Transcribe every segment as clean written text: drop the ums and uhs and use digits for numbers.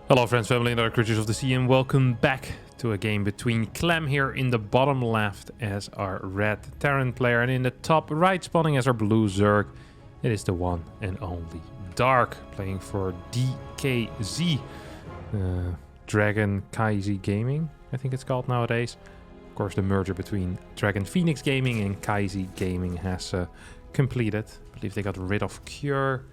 Hello friends, family and other creatures of the sea, and welcome back to a game between Clem here in the bottom left as our red Terran player, and in the top right spawning as our blue Zerg. It is the one and only Dark, playing for DKZ, Dragon Kaizi Gaming, I think it's called nowadays. Of course, the merger between Dragon Phoenix Gaming and Kaizi Gaming has completed. I believe they got rid of Cure,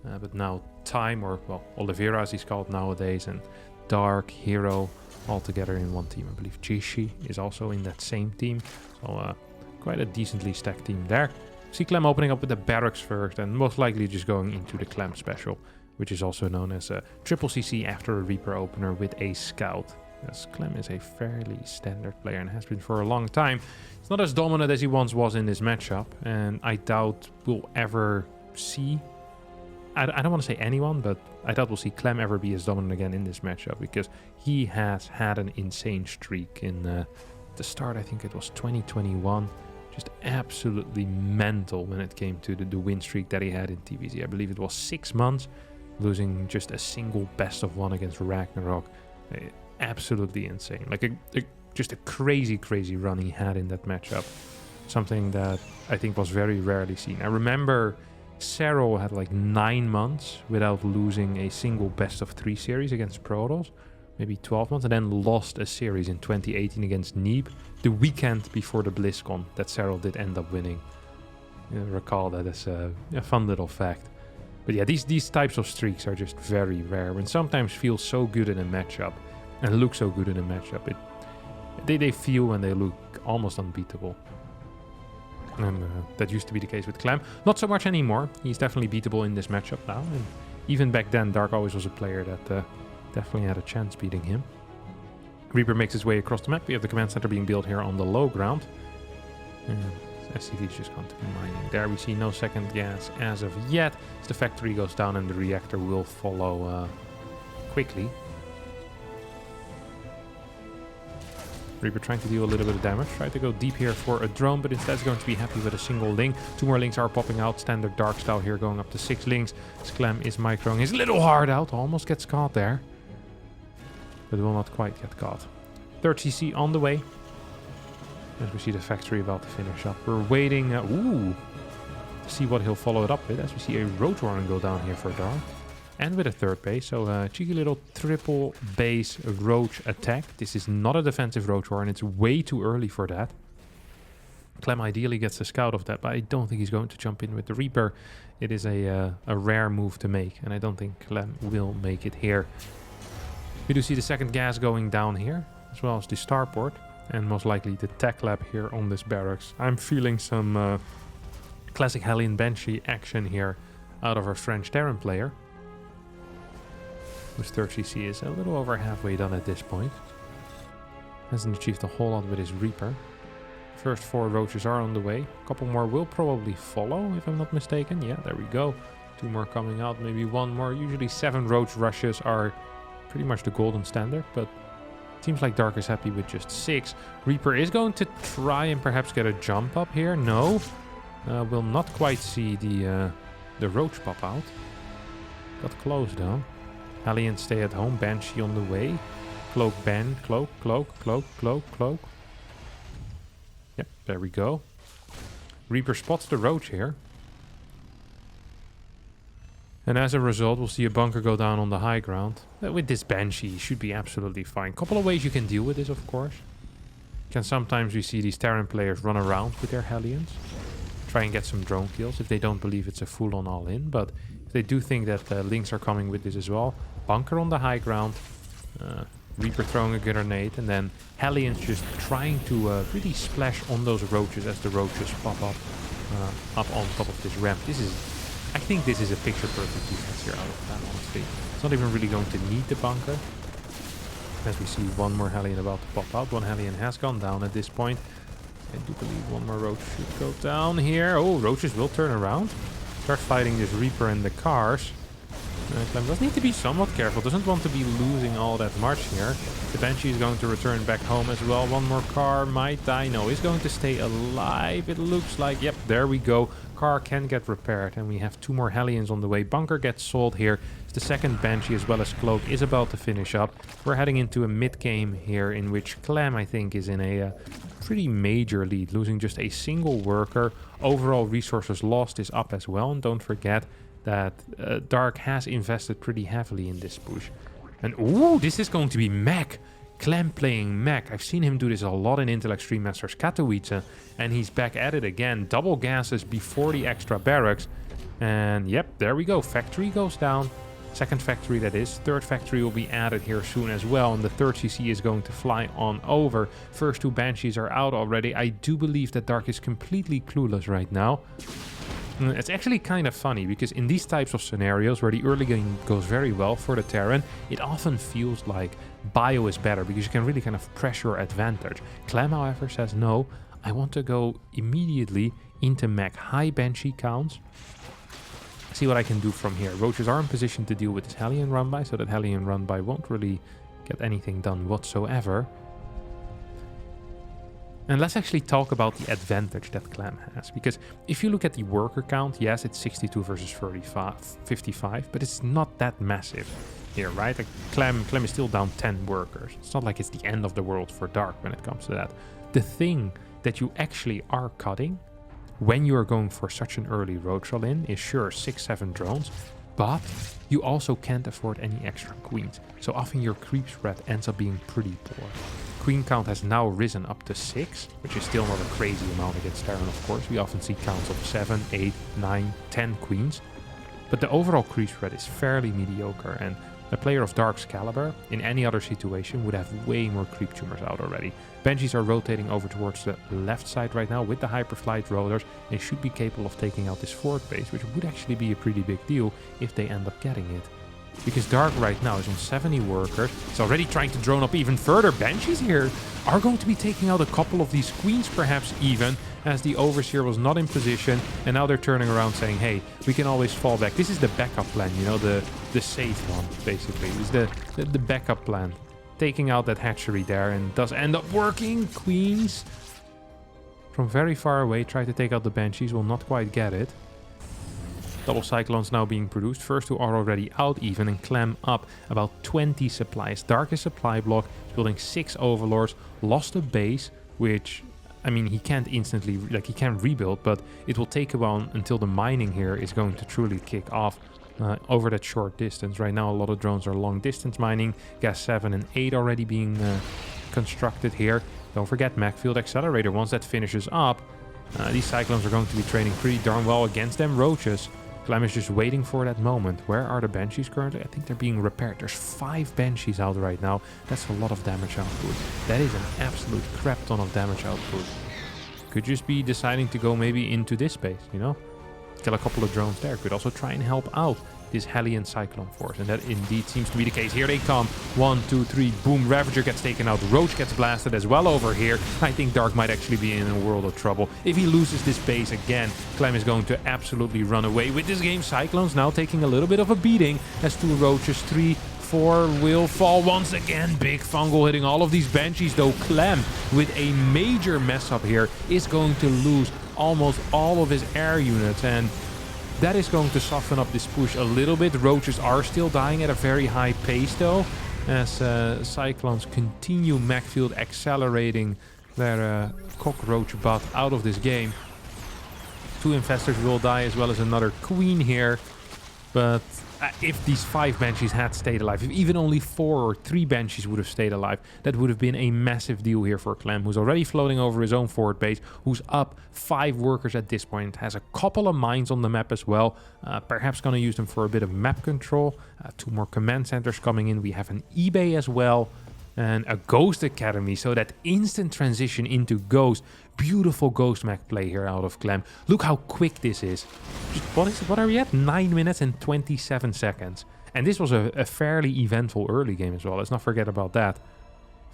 but now Time, or well, Oliveira as he's called nowadays, and Dark, Hero, all together in one team. I believe Jishi is also in that same team. So quite a decently stacked team there. See Clem opening up with the barracks first, and most likely just going into the Clem special, which is also known as a triple CC after a Reaper opener with a Scout. Yes, Clem is a fairly standard player and has been for a long time. It's not as dominant as he once was in this matchup, and I doubt we'll ever see... I don't want to say anyone, but I doubt we'll see Clem ever be as dominant again in this matchup, because he has had an insane streak in the start. I think it was 2021. Just absolutely mental when it came to the win streak that he had in TVZ. I believe it was 6 months, losing just a single best of one against Ragnarok. Absolutely insane. Like just a crazy run he had in that matchup. Something that I think was very rarely seen. I remember Serral had like 9 months without losing a single best of 3 series against Protoss, maybe 12 months, and then lost a series in 2018 against Neeb, the weekend before the BlizzCon that Serral did end up winning. Recall that as a fun little fact. But yeah, these types of streaks are just very rare, and sometimes feel so good in a matchup and look so good in a matchup. They feel and they look almost unbeatable. And that used to be the case with Clem. Not so much anymore. He's definitely beatable in this matchup now. And even back then, Dark always was a player that definitely had a chance beating him. Reaper makes his way across the map. We have the command center being built here on the low ground. And SCV is just going to be mining. There we see no second gas as of yet. As the factory goes down and the reactor will follow quickly. Reaper trying to deal a little bit of damage. Try to go deep here for a drone, but instead is going to be happy with a single link. 2 more links are popping out. Standard Dark style here, going up to 6 links. Clem is microing his little heart out. Almost gets caught there, but will not quite get caught. 3rd CC on the way. As we see the factory about to finish up. We're waiting to see what he'll follow it up with, as we see a Roach Warren go down here for Dark. And with a 3rd base, so cheeky little triple base Roach attack. This is not a defensive Roach Warren, it's way too early for that. Clem ideally gets a scout of that, but I don't think he's going to jump in with the Reaper. It is a rare move to make, and I don't think Clem will make it here. We do see the 2nd gas going down here, as well as the starport, and most likely the tech lab here on this barracks. I'm feeling some classic Hellion Banshee action here out of our French Terran player. His 3rd CC is a little over halfway done at this point. Hasn't achieved a whole lot with his Reaper. First 4 roaches are on the way. A couple more will probably follow, if I'm not mistaken. Yeah, there we go. 2 more coming out, maybe 1 more. Usually 7 roach rushes are pretty much the golden standard, but it seems like Dark is happy with just 6. Reaper is going to try and perhaps get a jump up here. No. Will not quite see the roach pop out. Got close though. Hellion stay at home, Banshee on the way. Cloak, ban, cloak. Yep, there we go. Reaper spots the roach here. And as a result, we'll see a bunker go down on the high ground. With this Banshee, he should be absolutely fine. Couple of ways you can deal with this, of course. Sometimes we see these Terran players run around with their Hellions. Try and get some drone kills if they don't believe it's a full-on all-in. But if they do think that links are coming with this as well. Bunker on the high ground, Reaper throwing a grenade, and then Hellions just trying to really splash on those roaches as the roaches pop up on top of this ramp. I think this is a picture-perfect defense here out of that, honestly. It's not even really going to need the bunker. As we see 1 more Hellion about to pop out. 1 Hellion has gone down at this point. I do believe 1 more roach should go down here. Oh, roaches will turn around. Start fighting this Reaper and the cars. Clem does need to be somewhat careful. Doesn't want to be losing all that much here. The Banshee is going to return back home as well. One more car might die. No, he's going to stay alive. It looks like, yep, there we go. Car can get repaired. And we have 2 more Hellions on the way. Bunker gets sold here. The second Banshee as well as Cloak is about to finish up. We're heading into a mid-game here in which Clem, I think, is in a pretty major lead, losing just a single worker. Overall resources lost is up as well. And don't forget that Dark has invested pretty heavily in this push. And ooh, this is going to be Mech. Clem playing Mech. I've seen him do this a lot in Intel Extreme Masters Katowice. And he's back at it again. Double gases before the extra barracks. And yep, there we go. Factory goes down. Second factory, that is. Third factory will be added here soon as well. And the third CC is going to fly on over. First 2 Banshees are out already. I do believe that Dark is completely clueless right now. It's actually kind of funny, because in these types of scenarios where the early game goes very well for the Terran, it often feels like bio is better, because you can really kind of press your advantage. Clem, however, says no, I want to go immediately into Mech. High Banshee counts. See what I can do from here. Roaches are in position to deal with this Hellion run-by, so that Hellion run-by won't really get anything done whatsoever. And let's actually talk about the advantage that Clem has. Because if you look at the worker count, yes, it's 62 versus 55, but it's not that massive here, right? Like Clem is still down 10 workers. It's not like it's the end of the world for Dark when it comes to that. The thing that you actually are cutting when you are going for such an early roach roll in is sure 6-7 drones, but you also can't afford any extra queens. So often your creep spread ends up being pretty poor. Queen count has now risen up to 6, which is still not a crazy amount against Terran, of course. We often see counts of 7, 8, 9, 10 queens. But the overall creep spread is fairly mediocre, and a player of Dark's caliber, in any other situation, would have way more creep tumors out already. Banshees are rotating over towards the left side right now with the hyperflight rollers, and should be capable of taking out this fort base, which would actually be a pretty big deal if they end up getting it. Because Dark right now is on 70 workers. It's already trying to drone up even further. Banshees here are going to be taking out a couple of these queens, perhaps even, as the Overseer was not in position. And now they're turning around saying, hey, we can always fall back. This is the backup plan, you know, the safe one, basically. It's the backup plan. Taking out that hatchery there, and does end up working. Queens from very far away try to take out the Banshees. Will not quite get it. Double Cyclones now being produced. First 2 are already out even, and Clem up about 20 supplies. Darkest supply block, building 6 Overlords, lost a base, which, I mean, he can't instantly, like, he can rebuild, but it will take a while until the mining here is going to truly kick off over that short distance. Right now, a lot of drones are long distance mining. Gas 7 and 8 already being constructed here. Don't forget Macfield Accelerator. Once that finishes up, these Cyclones are going to be trading pretty darn well against them Roaches. Clem is just waiting for that moment. Where are the Banshees currently? I think they're being repaired. There's 5 Banshees out right now. That's a lot of damage output. That is an absolute crap ton of damage output. Could just be deciding to go maybe into this space, you know? Kill a couple of drones there. Could also try and help out this Hellion Cyclone force. And that indeed seems to be the case. Here they come. 1, 2, 3. Boom. Ravager gets taken out. Roach gets blasted as well over here. I think Dark might actually be in a world of trouble. If he loses this base again, Clem is going to absolutely run away with this game. Cyclones now taking a little bit of a beating as 2 Roaches, 3, 4 will fall once again. Big fungal hitting all of these Banshees, though. Clem, with a major mess up here, is going to lose almost all of his air units, and that is going to soften up this push a little bit. Roaches are still dying at a very high pace, though, as Cyclones continue Macfield accelerating their cockroach butt out of this game. 2 Infestors will die, as well as another Queen here, but if these 5 Banshees had stayed alive, if even only 4 or 3 Banshees would have stayed alive, that would have been a massive deal here for Clem, who's already floating over his own fort base, who's up 5 workers at this point, has a couple of mines on the map as well, perhaps going to use them for a bit of map control. 2 more command centers coming in. We have an eBay as well, and a Ghost Academy, so that instant transition into Ghost. Beautiful Ghost mech play here out of Clem. Look how quick this is. What are we at? 9 minutes and 27 seconds. And this was a fairly eventful early game as well. Let's not forget about that.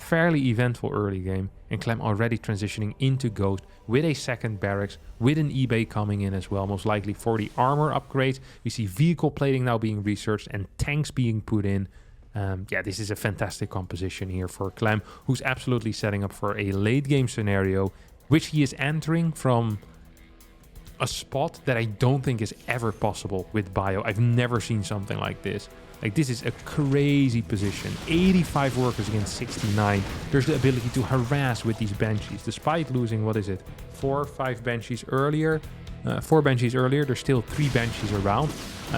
Fairly eventful early game, and Clem already transitioning into Ghost with a second barracks, with an eBay coming in as well, most likely for the armor upgrades. We see vehicle plating now being researched and tanks being put in. Yeah, this is a fantastic composition here for Clem, who's absolutely setting up for a late game scenario, which he is entering from a spot that I don't think is ever possible with Bio. I've never seen something like this. Like, this is a crazy position. 85 workers against 69. There's the ability to harass with these Banshees, despite losing, what is it, 4 or 5 Banshees earlier. 4 Banshees earlier, there's still 3 Banshees around.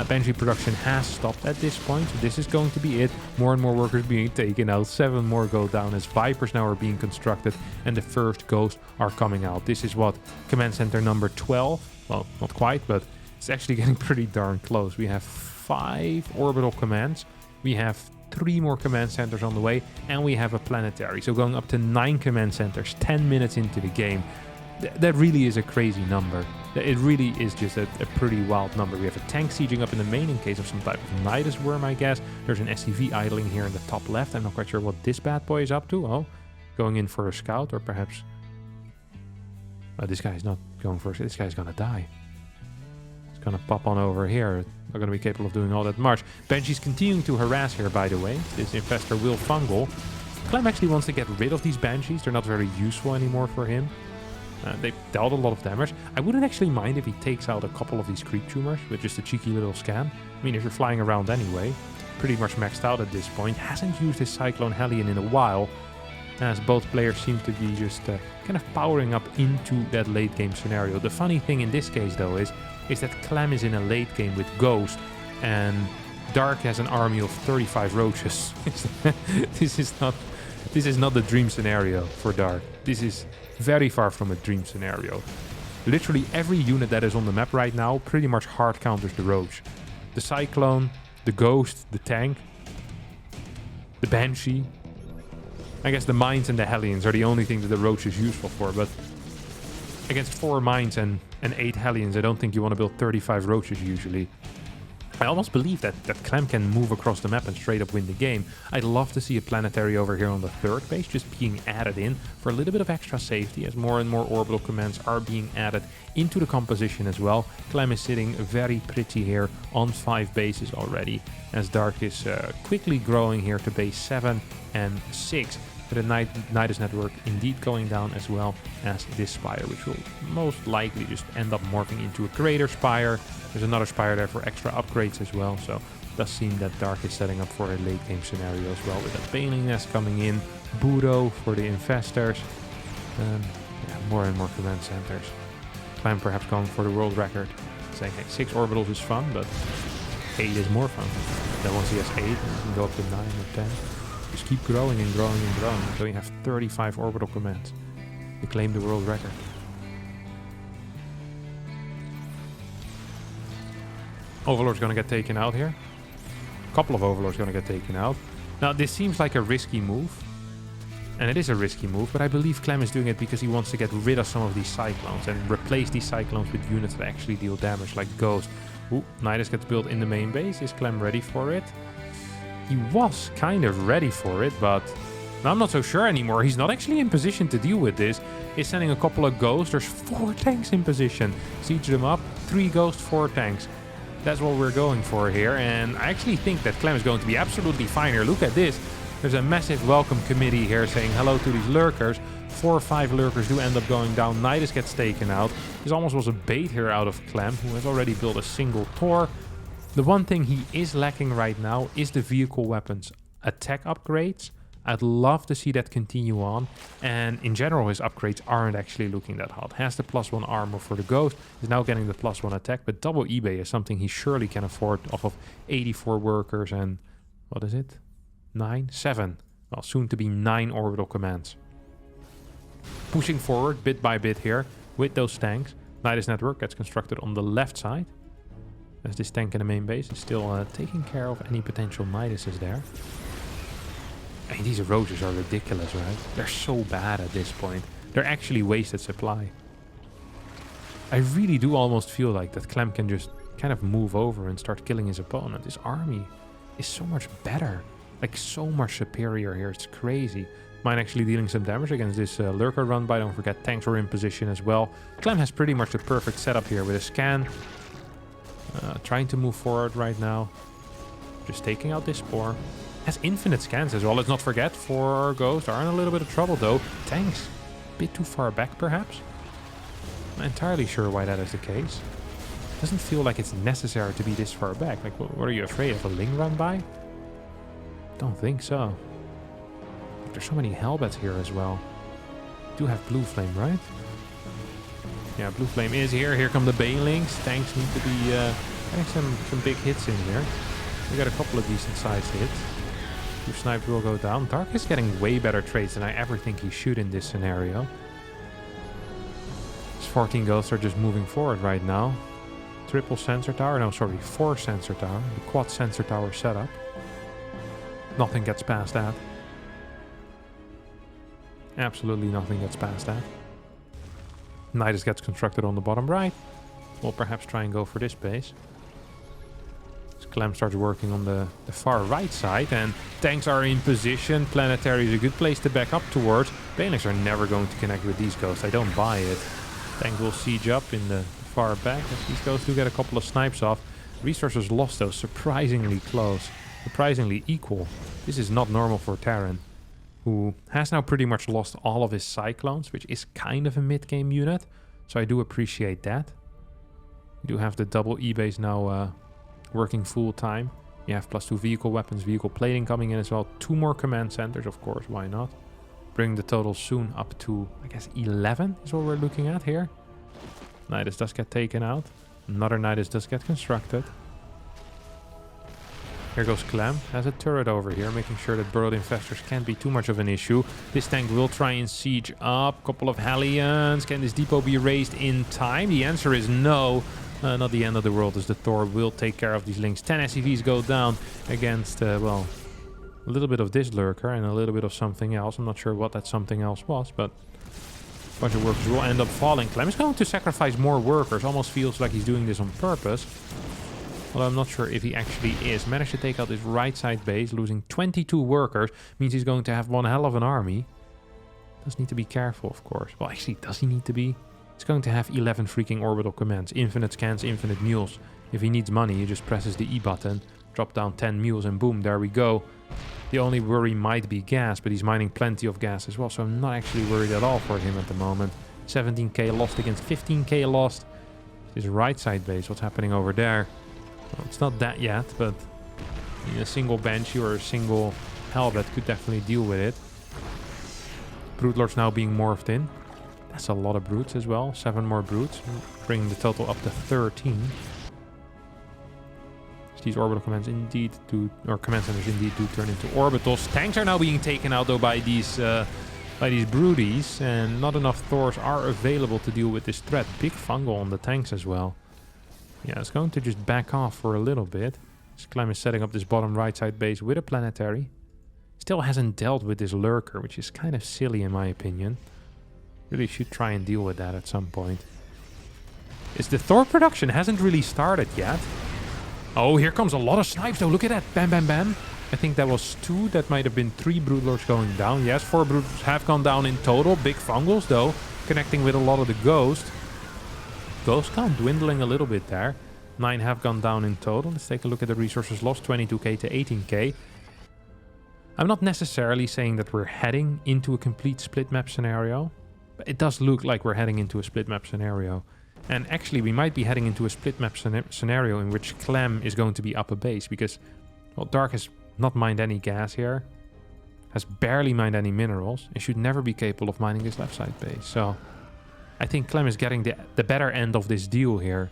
Banshee production has stopped at this point, so this is going to be it. More and more workers being taken out. 7 more go down as Vipers now are being constructed, and the first Ghosts are coming out. This is what command center number 12. Well, not quite, but it's actually getting pretty darn close. We have 5 orbital commands. We have 3 more command centers on the way, and we have a planetary. So going up to 9 command centers 10 minutes into the game. That really is a crazy number. It really is just a pretty wild number. We have a tank sieging up in the main in case of some type of Nidus worm, I guess. There's an SCV idling here in the top left. I'm not quite sure what this bad boy is up to. Oh, going in for a scout, or perhaps... Oh, this guy's not going for a... This guy's gonna die. It's gonna pop on over here. Not gonna be capable of doing all that much. Banshee's continuing to harass here, by the way. This infestor will fungal. Clem actually wants to get rid of these Banshees. They're not very useful anymore for him. They've dealt a lot of damage. I wouldn't actually mind if he takes out a couple of these creep tumors with just a cheeky little scan. I mean, if you're flying around anyway, pretty much maxed out at this point. Hasn't used his Cyclone Hellion in a while, as both players seem to be just kind of powering up into that late game scenario. The funny thing in this case, though, is that Clem is in a late game with Ghost, and Dark has an army of 35 roaches. This is not the dream scenario for Dark. This is very far from a dream scenario. Literally every unit that is on the map right now pretty much hard counters the Roach. The Cyclone, the Ghost, the tank, the Banshee. I guess the Mines and the Hellions are the only things that the Roach is useful for, but against 4 Mines and 8 Hellions, I don't think you want to build 35 Roaches usually. I almost believe that Clem can move across the map and straight up win the game. I'd love to see a planetary over here on the 3rd base just being added in for a little bit of extra safety, as more and more orbital commands are being added into the composition as well. Clem is sitting very pretty here on 5 bases already, as Dark is quickly growing here to base 7 and 6. With the Nidus network indeed going down, as well as this Spire, which will most likely just end up morphing into a greater Spire. There's another Spire there for extra upgrades as well, so it does seem that Dark is setting up for a late game scenario as well, with a Baneling Nest coming in, Budo for the Infestors, and yeah, more and more command centers. Clem perhaps going for the world record, saying, hey, 6 orbitals is fun, but 8 is more fun. Then once he has 8, he can go up to 9 or 10. Just keep growing and growing and growing until you have 35 orbital commands to claim the world record. Overlord's gonna get taken out here. A couple of Overlords gonna get taken out. Now, this seems like a risky move. And it is a risky move, but I believe Clem is doing it because he wants to get rid of some of these Cyclones and replace these Cyclones with units that actually deal damage, like Ghost. Ooh, Nidus gets built in the main base. Is Clem ready for it? He was kind of ready for it, but now I'm not so sure anymore. He's not actually in position to deal with this. He's sending a couple of Ghosts. There's 4 tanks in position. Siege them up. 3 Ghosts, 4 tanks. That's what we're going for here. And I actually think that Clem is going to be absolutely fine here. Look at this. There's a massive welcome committee here saying hello to these lurkers. 4 or 5 lurkers do end up going down. Nidus gets taken out. This almost was a bait here out of Clem, who has already built a single Tor. The one thing he is lacking right now is the vehicle weapons attack upgrades. I'd love to see that continue on. And in general, his upgrades aren't actually looking that hot. Has the +1 armor for the Ghost, is now getting the +1 attack, but double eBay is something he surely can afford off of 84 workers and, what is it? 9? 7. Well, soon to be 9 orbital commands. Pushing forward bit by bit here with those tanks. Nidus network gets constructed on the left side, as this tank in the main base is still taking care of any potential Midases there. I mean, these Roaches are ridiculous, right? They're so bad at this point. They're actually wasted supply. I really do almost feel like that Clem can just kind of move over and start killing his opponent. This army is so much better. Like, so much superior here. It's crazy. Mine actually dealing some damage against this lurker run by. Don't forget, tanks are in position as well. Clem has pretty much the perfect setup here with a scan. Trying to move forward right now. Just taking out this spore. Has infinite scans as well. Let's not forget, 4 ghosts are in a little bit of trouble though. Tanks, a bit too far back perhaps. Not entirely sure why that is the case. Doesn't feel like it's necessary to be this far back. Like, what are you afraid of? A Ling run by? Don't think so. There's so many Hellbats here as well. Do have Blue Flame, right? Yeah, Blue Flame is here. Here come the Banelings. Tanks need to be getting some big hits in here. We got a couple of decent sized hits. 2 snipes will go down. Dark is getting way better trades than I ever think he should in this scenario. His 14 ghosts are just moving forward right now. Triple sensor tower. No, sorry, 4 sensor tower. The quad sensor tower setup. Nothing gets past that. Absolutely nothing gets past that. Nidus gets constructed on the bottom right. We'll perhaps try and go for this base. Clem starts working on the far right side, and tanks are in position. Planetary is a good place to back up towards. Banelings are never going to connect with these ghosts. I don't buy it. Tank will siege up in the far back as these ghosts do get a couple of snipes off. Resources lost though, surprisingly close. Surprisingly equal. This is not normal for Terran, who has now pretty much lost all of his Cyclones, which is kind of a mid-game unit. So I do appreciate that. We do have the double E-base now working full time. You have +2 vehicle weapons, vehicle plating coming in as well. 2 more command centers, of course, why not? Bring the total soon up to, I guess, 11 is what we're looking at here. Nidus does get taken out. Another Nidus does get constructed. Here goes Clem. Has a turret over here, making sure that burrowed infestors can't be too much of an issue. This tank will try and siege up. Couple of Hellions. Can this depot be raised in time? The answer is no. Not the end of the world, as the Thor will take care of these links. 10 SCVs go down against, well, a little bit of this lurker and a little bit of something else. I'm not sure what that something else was, but a bunch of workers will end up falling. Clem is going to sacrifice more workers. Almost feels like he's doing this on purpose. Although I'm not sure if he actually is. Managed to take out this right side base, losing 22 workers. Means he's going to have one hell of an army. Does need to be careful, of course. Well, actually, does he need to be? He's going to have 11 freaking orbital commands. Infinite scans, infinite mules. If he needs money, he just presses the E button. Drop down 10 mules and boom, there we go. The only worry might be gas, but he's mining plenty of gas as well. So I'm not actually worried at all for him at the moment. 17k lost against 15k lost. His right side base, what's happening over there? Well, it's not that yet, but a single Banshee or a single Hellbat could definitely deal with it. Broodlords now being morphed in. That's a lot of brutes as well. 7 more brutes, bringing the total up to 13. These orbital commands indeed do, or command centers indeed do turn into orbitals. Tanks are now being taken out though by these broodies, and not enough Thors are available to deal with this threat. Big fungal on the tanks as well. Yeah, it's going to just back off for a little bit. Clem is setting up this bottom right side base with a planetary. Still hasn't dealt with this lurker, which is kind of silly in my opinion. Really should try and deal with that at some point. Is the Thor production hasn't really started yet. Oh, here comes a lot of snipes though. Look at that. Bam, bam, bam. I think that was 2. That might have been 3 Broodlords going down. Yes, 4 Broodlords have gone down in total. Big fungals though, connecting with a lot of the Ghost. Ghost count dwindling a little bit there. 9 have gone down in total. Let's take a look at the resources lost. 22k to 18k. I'm not necessarily saying that we're heading into a complete split map scenario. But it does look like we're heading into a split map scenario. And actually, we might be heading into a split map scenario in which Clem is going to be up a base. Because, well, Dark has not mined any gas here. Has barely mined any minerals. And should never be capable of mining this left side base. So, I think Clem is getting the better end of this deal here.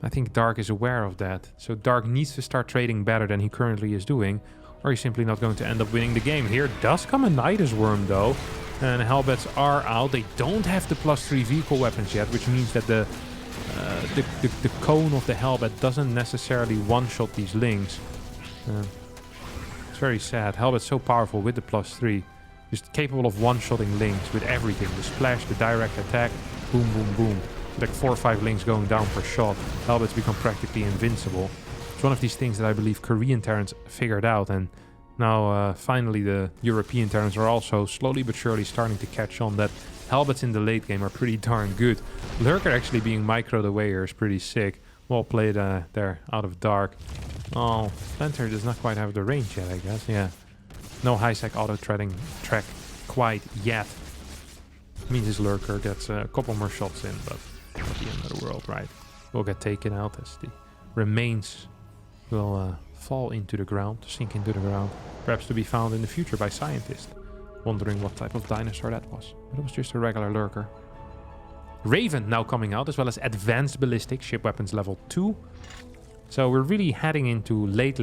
I think Dark is aware of that. So Dark needs to start trading better than he currently is doing. Or he's simply not going to end up winning the game. Here does come a Nidus Worm though. And Hellbats are out. They don't have the +3 vehicle weapons yet, which means that the cone of the Hellbat doesn't necessarily one-shot these links. It's very sad. Hellbat's so powerful with the +3. Just capable of one-shotting links with everything. The splash, the direct attack, boom, boom, boom. Like 4 or 5 links going down per shot. Hellbats become practically invincible. It's one of these things that I believe Korean Terrans figured out, and Now, finally, the European Terrans are also slowly but surely starting to catch on that Helbets in the late game are pretty darn good. Lurker actually being microed away here is pretty sick. Well played there, out of dark. Oh, Planter does not quite have the range yet, I guess. Yeah. No high-sec auto-treading track quite yet. Means his Lurker gets a couple more shots in, but not the end of the world, right? Will get taken out as the remains will fall into the ground, sink into the ground. Perhaps to be found in the future by scientists. Wondering what type of dinosaur that was. But it was just a regular Lurker. Raven now coming out, as well as Advanced Ballistic, ship weapons level 2. So we're really heading into late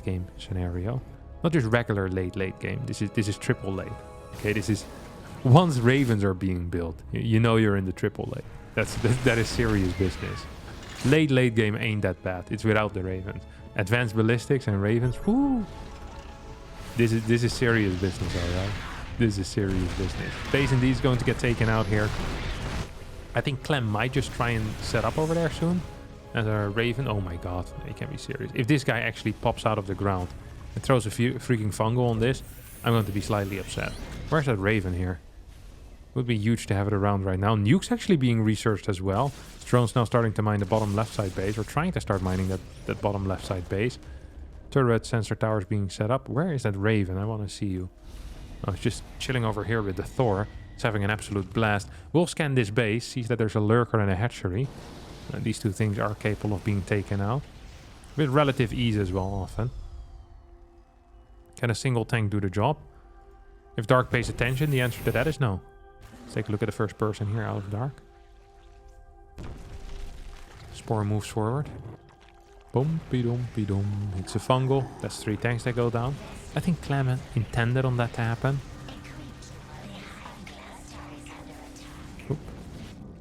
game scenario. Not just regular late game. This is triple late. Okay, this is once Ravens are being built, you know you're in the triple late. That is serious business. Late game ain't that bad. It's without the Ravens. Advanced Ballistics and Ravens. Whoo! This is serious business, alright. This is serious business. Base indeed is going to get taken out here. I think Clem might just try and set up over there soon. As a Raven. Oh my god, he can't be serious. If this guy actually pops out of the ground and throws a freaking fungal on this, I'm going to be slightly upset. Where's that Raven here? Would be huge to have it around right now. Nuke's actually being researched as well. Drone's now starting to mine the bottom left side base, or trying to start mining that bottom left side base. Turret sensor towers being set up. Where is that Raven? I want to see you. Oh, it's just chilling over here with the Thor. It's having an absolute blast. We'll scan this base, sees that there's a Lurker and a hatchery. These two things are capable of being taken out. With relative ease as well, often. Can a single tank do the job? If Dark pays attention, the answer to that is no. Let's take a look at the first person here out of Dark. Spore moves forward. Boom-be-dum-be-dum. It's a fungal. That's 3 tanks that go down. I think Clem intended on that to happen. Oop.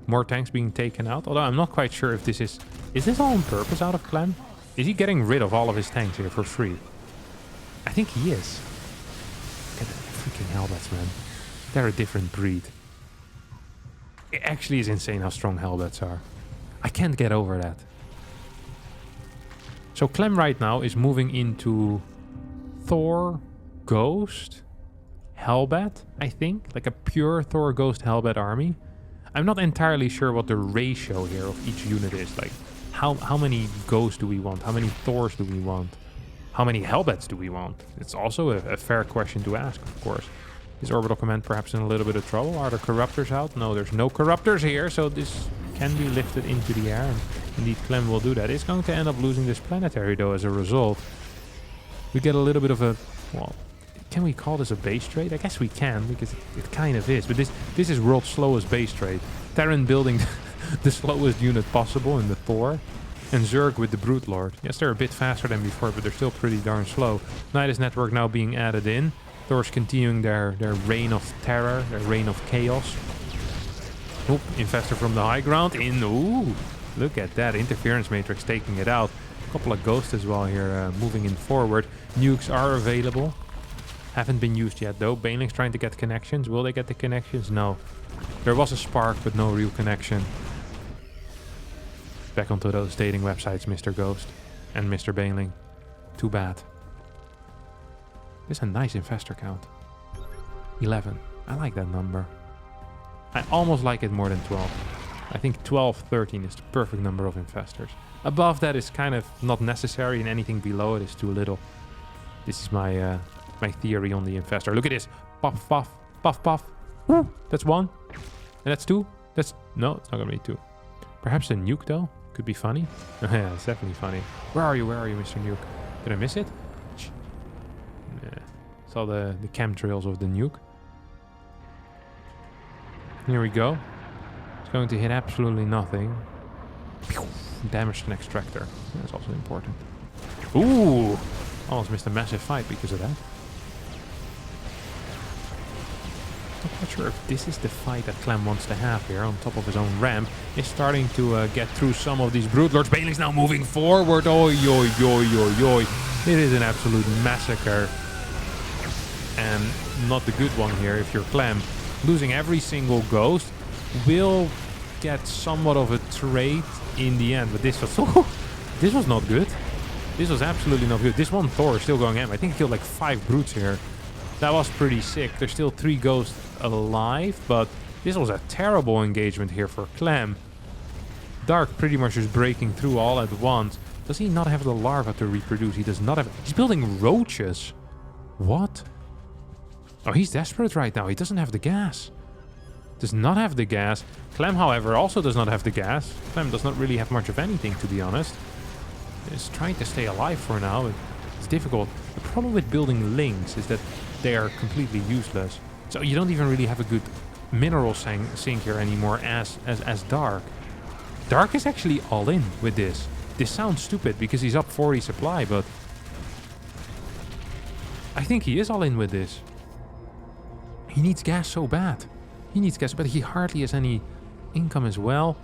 More tanks being taken out. Although I'm not quite sure if this is... Is this all on purpose out of Clem? Is he getting rid of all of his tanks here for free? I think he is. Look at the freaking Helbets, man. They're a different breed. It actually is insane how strong Helbets are. I can't get over that. So Clem right now is moving into Thor, Ghost, Helbet, I think. Like a pure Thor, Ghost, Helbet army. I'm not entirely sure what the ratio here of each unit is. Like, how many Ghosts do we want? How many Thors do we want? How many Helbets do we want? It's also a fair question to ask, of course. Is Orbital Command perhaps in a little bit of trouble? Are there Corruptors out? No, there's no Corruptors here, so this can be lifted into the air. And indeed, Clem will do that. It's going to end up losing this planetary, though, as a result. We get a little bit of a... Well, can we call this a base trade? I guess we can, because it kind of is. But this is world's slowest base trade. Terran building the slowest unit possible in the Thor. And Zerg with the Brute Lord. Yes, they're a bit faster than before, but they're still pretty darn slow. Nidus Network now being added in. Thor's continuing their reign of terror, their reign of chaos. Oop, Infestor from the high ground in. Ooh, look at that. Interference Matrix taking it out. A couple of Ghosts as well here moving in forward. Nukes are available. Haven't been used yet though. Baneling's trying to get connections. Will they get the connections? No. There was a spark, but no real connection. Back onto those dating websites, Mr. Ghost and Mr. Baneling. Too bad. This is a nice infestor count. 11. I like that number. I almost like it more than 12. I think 12, 13 is the perfect number of infestors. Above that is kind of not necessary, and anything below it is too little. This is my my theory on the infestor. Look at this. Puff, puff, puff, puff. Woo! That's 1. And that's 2. That's... No, it's not going to be 2. Perhaps a nuke, though. Could be funny. Yeah, it's definitely funny. Where are you, Mr. Nuke? Did I miss it? Yeah. Saw the chemtrails of the nuke. Here we go. It's going to hit absolutely nothing. Damaged an extractor. That's also important. Ooh! Almost missed a massive fight because of that. Not quite sure if this is the fight that Clem wants to have here on top of his own ramp. He's starting to get through some of these Brood Lords. Baneling's now moving forward. Oi, oi, oi, oi, oi. It is an absolute massacre. And not the good one here if you're Clem. Losing every single Ghost will get somewhat of a trade in the end. But this was not good. This was absolutely not good. This one Thor is still going in. I think he killed like 5 brutes here. That was pretty sick. There's still 3 ghosts alive, but this was a terrible engagement here for Clem. Dark pretty much just breaking through all at once. Does he not have the larva to reproduce? He does not have... He's building roaches. What? Oh, he's desperate right now. He doesn't have the gas. Does not have the gas. Clem, however, also does not have the gas. Clem does not really have much of anything, to be honest. He's trying to stay alive for now. It's difficult. The problem with building links is that they are completely useless. So you don't even really have a good mineral sink here anymore as Dark. Dark is actually all in with this. This sounds stupid because he's up 40 supply, but I think he is all in with this. He needs gas so bad. He needs gas, but he hardly has any income as well.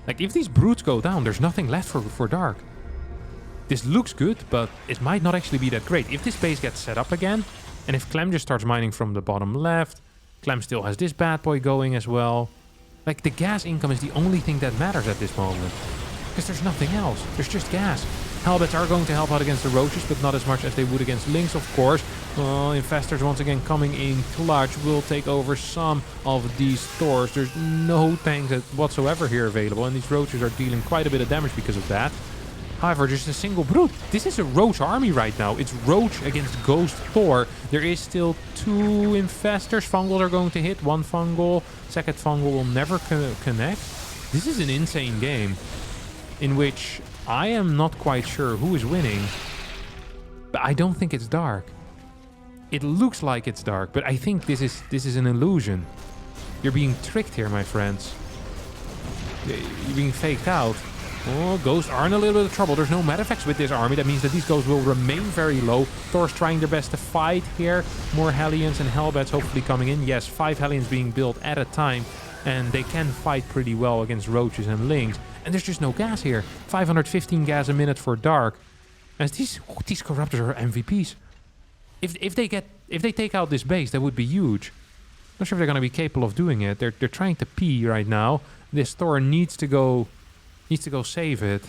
Like, if these brutes go down, there's nothing left for Dark. This looks good, but it might not actually be that great. If this base gets set up again, and if Clem just starts mining from the bottom left, Clem still has this bad boy going as well. Like, the gas income is the only thing that matters at this moment. Because there's nothing else. There's just gas. Hellbats are going to help out against the roaches, but not as much as they would against Lynx, of course. Infestors once again coming in clutch will take over some of these Thors. There's no tanks whatsoever here available, and these roaches are dealing quite a bit of damage because of that. However, just a single brute. This is a roach army right now. It's roach against ghost Thor. There is still 2 infestors. Fungals are going to hit. 1 fungal. Second fungal will never connect. This is an insane game in which I am not quite sure who is winning, but I don't think it's Dark. It looks like it's Dark, but I think this is an illusion. You're being tricked here, my friends. You're being faked out. Oh, ghosts are in a little bit of trouble. There's no meta effects with this army. That means that these ghosts will remain very low. Thor's trying their best to fight here. More Hellions and Hellbats hopefully coming in. Yes, 5 Hellions being built at a time, and they can fight pretty well against roaches and lynx. And there's just no gas here. 515 gas a minute for Dark. As these corruptors are MVPs. If they take out this base, that would be huge. Not sure if they're gonna be capable of doing it. They're trying to pee right now. This Thor needs to go save it.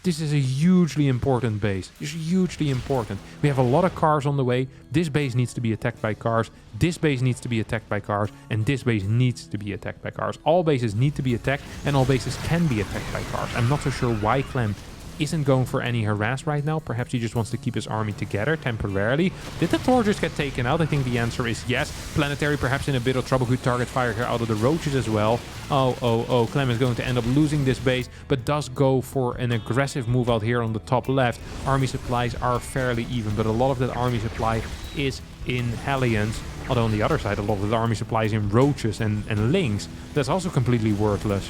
This is a hugely important base. It's hugely important. We have a lot of cars on the way. This base needs to be attacked by cars. This base needs to be attacked by cars. And this base needs to be attacked by cars. All bases need to be attacked, and all bases can be attacked by cars. I'm not so sure why Clem isn't going for any harass right now. Perhaps he just wants to keep his army together temporarily. Did the Thor just get taken out? I think the answer is yes. Planetary perhaps in a bit of trouble. Good target fire here out of the roaches as well. Oh. Clem is going to end up losing this base, but does go for an aggressive move out here on the top left. Army supplies are fairly even, but a lot of that army supply is in Hellions. Although on the other side, a lot of the army supplies in roaches and lynx. That's also completely worthless.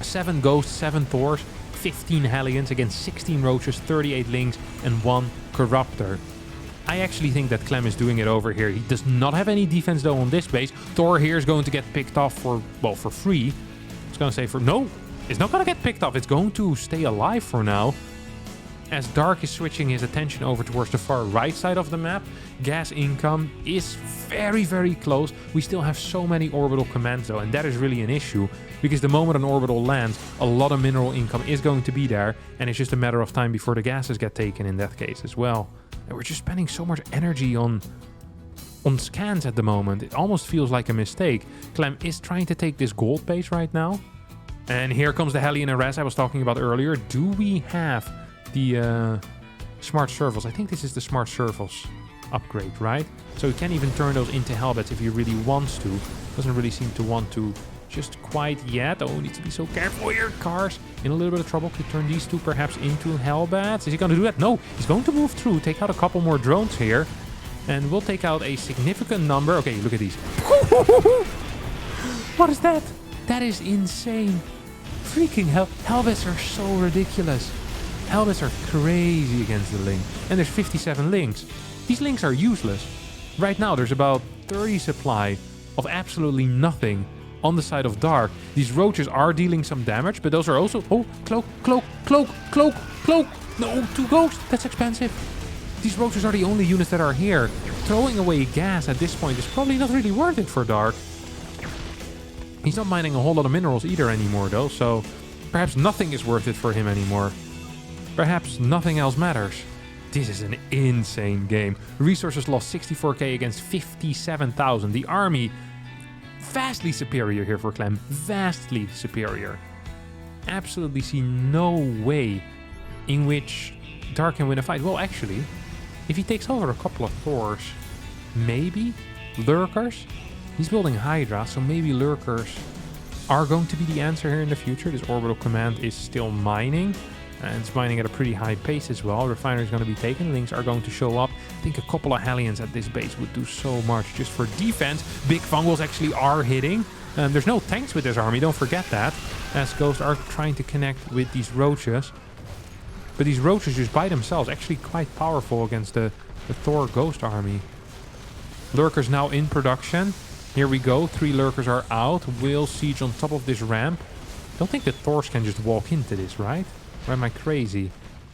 7 ghosts, 7 Thors, 15 Hellions against 16 roaches, 38 lynx, and 1 corruptor. I actually think that Clem is doing it over here. He does not have any defense though on this base. Thor here is going to get picked off for free. I was going to say no, it's not going to get picked off. It's going to stay alive for now. As Dark is switching his attention over towards the far right side of the map, gas income is very, very close. We still have so many orbital commands though, and that is really an issue, because the moment an orbital lands, a lot of mineral income is going to be there, and it's just a matter of time before the gases get taken in that case as well. And we're just spending so much energy on scans at the moment. It almost feels like a mistake. Clem is trying to take this gold base right now. And here comes the Hellion harass I was talking about earlier. Do we have the smart servals? I think this is the smart servals upgrade, right? So you can even turn those into Hellbats if he really wants to. Doesn't really seem to want to just quite yet. Oh, needs to be so careful here. Cars in a little bit of trouble. Could turn these 2 perhaps into Hellbats. Is he going to do that? No, he's going to move through, take out a couple more drones here, and we'll take out a significant number. Okay, look at these. What is that? That is insane. Freaking hell. Hellbats are so ridiculous. Hellbats are crazy against the Lynx. And there's 57 Lynx. These Lynx are useless. Right now, there's about 30 supply of absolutely nothing on the side of Dark. These roaches are dealing some damage, but those are also... Oh, cloak. No, 2 ghosts. That's expensive. These roaches are the only units that are here. Throwing away gas at this point is probably not really worth it for Dark. He's not mining a whole lot of minerals either anymore, though, so perhaps nothing is worth it for him anymore. Perhaps nothing else matters. This is an insane game. Resources lost 64k against 57,000. The army, vastly superior here for Clem. Vastly superior. Absolutely see no way in which Dark can win a fight. Well, actually, if he takes over a couple of Thors, maybe Lurkers. He's building Hydra, so maybe Lurkers are going to be the answer here in the future. This orbital command is still mining. And it's mining at a pretty high pace as well. Refinery is going to be taken. Links are going to show up. I think a couple of Hellions at this base would do so much just for defense. Big Fungals actually are hitting. There's no tanks with this army, don't forget that. As Ghosts are trying to connect with these Roaches. But these Roaches just by themselves actually quite powerful against the Thor Ghost army. Lurkers now in production. Here we go. 3 Lurkers are out. Whale Siege on top of this ramp. Don't think the Thors can just walk into this, right? Or am I crazy?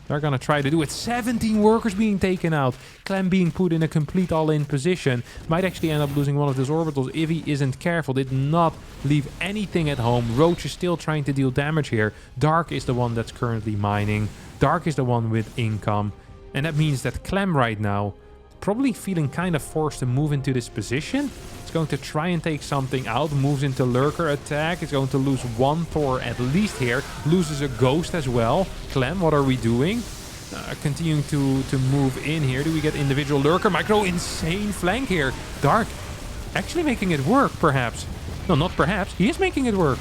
They're gonna try to do it. 17 workers being taken out. Clem being put in a complete all-in position. Might actually end up losing one of his orbitals if he isn't careful. Did not leave anything at home. Roach is still trying to deal damage here. Dark is the one that's currently mining. Dark is the one with income. And that means that Clem right now, probably feeling kind of forced to move into this position. It's going to try and take something out. Moves into Lurker attack. It's going to lose 1 Thor at least here. Loses a Ghost as well. Clem, what are we doing? Continuing to move in here. Do we get individual Lurker? Micro, insane flank here. Dark actually making it work, perhaps. No, not perhaps. He is making it work.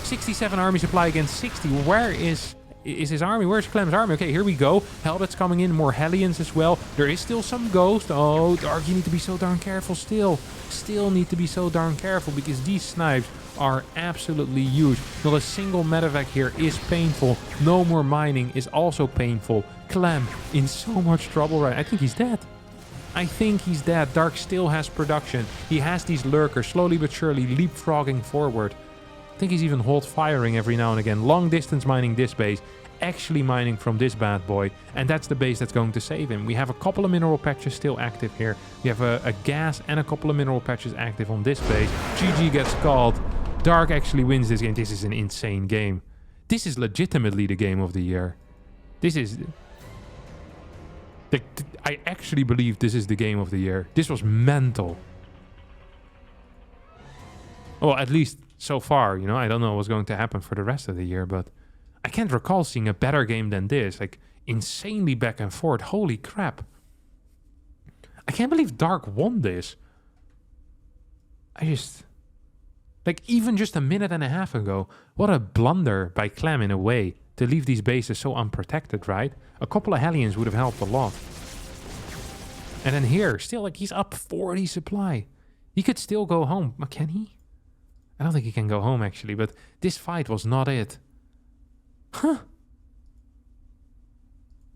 67 army supply against 60. Where is his army? Where's Clem's army? Okay, here we go. Helvet's coming in. More Hellions as well. There is still some Ghost. Oh, Dark, you need to be so darn careful still. Still need to be so darn careful because these snipes are absolutely huge. Not a single medevac here is painful. No more mining is also painful. Clem in so much trouble right. I think he's dead. I think he's dead. Dark still has production. He has these Lurkers slowly but surely leapfrogging forward. I think he's even hold firing every now and again. Long distance mining this base. Actually mining from this bad boy. And that's the base that's going to save him. We have a couple of mineral patches still active here. We have a gas and a couple of mineral patches active on this base. GG gets called. Dark actually wins this game. This is an insane game. This is legitimately the game of the year. This is... I actually believe this is the game of the year. This was mental. Well, at least so far, you know. I don't know what's going to happen for the rest of the year, but I can't recall seeing a better game than this. Like, insanely back and forth. Holy crap. I can't believe Dark won this. Like, even just a minute and a half ago, what a blunder by Clem in a way to leave these bases so unprotected, right? A couple of Hellions would have helped a lot. And then here, still, like, he's up 40 supply. He could still go home. Can he? I don't think he can go home, actually, but this fight was not it. Huh.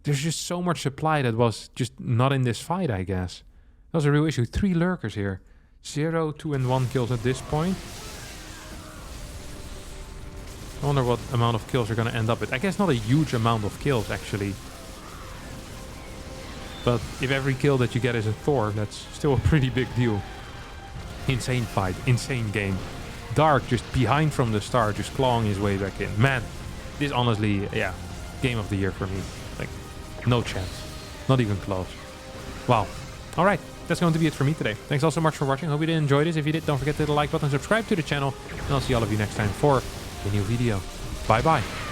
There's just so much supply that was just not in this fight, I guess. That was a real issue. 3 Lurkers here. 0, 2, and 1 kills at this point. I wonder what amount of kills are going to end up with. I guess not a huge amount of kills, actually. But if every kill that you get is a Thor, that's still a pretty big deal. Insane fight. Insane game. Dark just behind from the start, just clawing his way back in. Man, this honestly, yeah, game of the year for me. Like, no chance. Not even close. Wow. All right. That's going to be it for me today. Thanks all so much for watching. Hope you did enjoy this. If you did, don't forget to hit the like button, subscribe to the channel, and I'll see all of you next time for a new video. Bye bye.